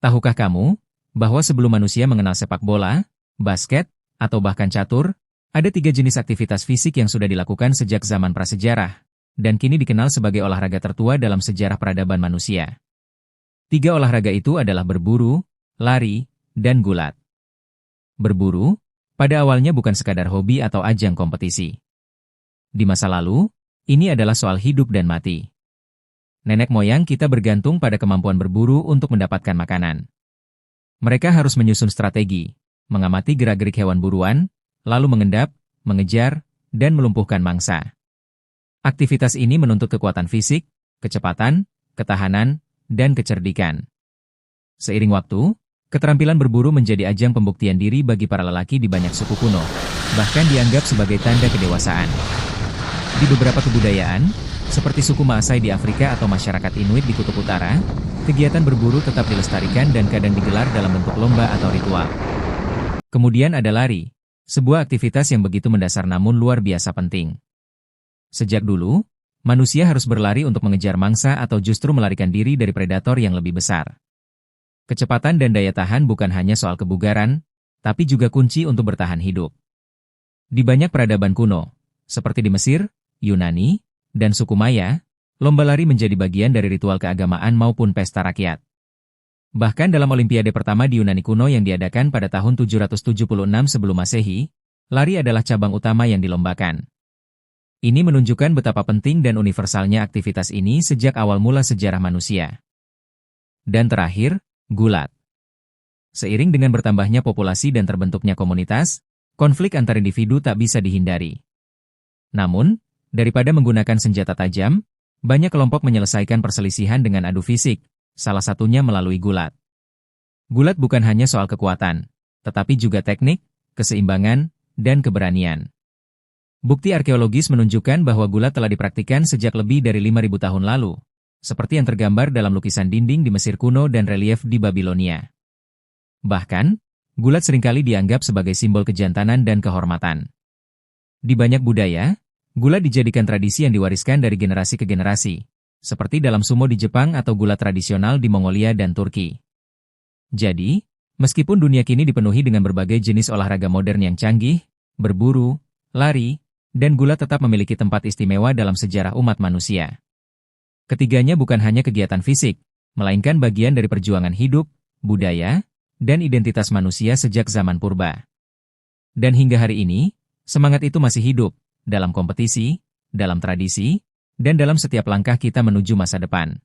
Tahukah kamu bahwa sebelum manusia mengenal sepak bola, basket, atau bahkan catur, ada 3 jenis aktivitas fisik yang sudah dilakukan sejak zaman prasejarah, dan kini dikenal sebagai olahraga tertua dalam sejarah peradaban manusia. 3 olahraga itu adalah berburu, lari, dan gulat. Berburu, pada awalnya bukan sekadar hobi atau ajang kompetisi. Di masa lalu, ini adalah soal hidup dan mati. Nenek moyang kita bergantung pada kemampuan berburu untuk mendapatkan makanan. Mereka harus menyusun strategi, mengamati gerak-gerik hewan buruan, lalu mengendap, mengejar, dan melumpuhkan mangsa. Aktivitas ini menuntut kekuatan fisik, kecepatan, ketahanan, dan kecerdikan. Seiring waktu, keterampilan berburu menjadi ajang pembuktian diri bagi para lelaki di banyak suku kuno, bahkan dianggap sebagai tanda kedewasaan. Di beberapa kebudayaan, seperti suku Maasai di Afrika atau masyarakat Inuit di Kutub Utara, kegiatan berburu tetap dilestarikan dan kadang digelar dalam bentuk lomba atau ritual. Kemudian ada lari, sebuah aktivitas yang begitu mendasar namun luar biasa penting. Sejak dulu, manusia harus berlari untuk mengejar mangsa atau justru melarikan diri dari predator yang lebih besar. Kecepatan dan daya tahan bukan hanya soal kebugaran, tapi juga kunci untuk bertahan hidup. Di banyak peradaban kuno, seperti di Mesir, Yunani, dan suku Maya, lomba lari menjadi bagian dari ritual keagamaan maupun pesta rakyat. Bahkan dalam Olimpiade pertama di Yunani kuno yang diadakan pada tahun 776 sebelum Masehi, lari adalah cabang utama yang dilombakan. Ini menunjukkan betapa penting dan universalnya aktivitas ini sejak awal mula sejarah manusia. Dan terakhir, gulat. Seiring dengan bertambahnya populasi dan terbentuknya komunitas, konflik antar individu tak bisa dihindari. Namun, daripada menggunakan senjata tajam, banyak kelompok menyelesaikan perselisihan dengan adu fisik, salah satunya melalui gulat. Gulat bukan hanya soal kekuatan, tetapi juga teknik, keseimbangan, dan keberanian. Bukti arkeologis menunjukkan bahwa gulat telah dipraktikkan sejak lebih dari 5.000 tahun lalu, seperti yang tergambar dalam lukisan dinding di Mesir kuno dan relief di Babilonia. Bahkan, gulat seringkali dianggap sebagai simbol kejantanan dan kehormatan. Di banyak budaya, gulat dijadikan tradisi yang diwariskan dari generasi ke generasi, seperti dalam sumo di Jepang atau gulat tradisional di Mongolia dan Turki. Jadi, meskipun dunia kini dipenuhi dengan berbagai jenis olahraga modern yang canggih, berburu, lari, dan gulat tetap memiliki tempat istimewa dalam sejarah umat manusia. Ketiganya bukan hanya kegiatan fisik, melainkan bagian dari perjuangan hidup, budaya, dan identitas manusia sejak zaman purba. Dan hingga hari ini, semangat itu masih hidup, dalam kompetisi, dalam tradisi, dan dalam setiap langkah kita menuju masa depan.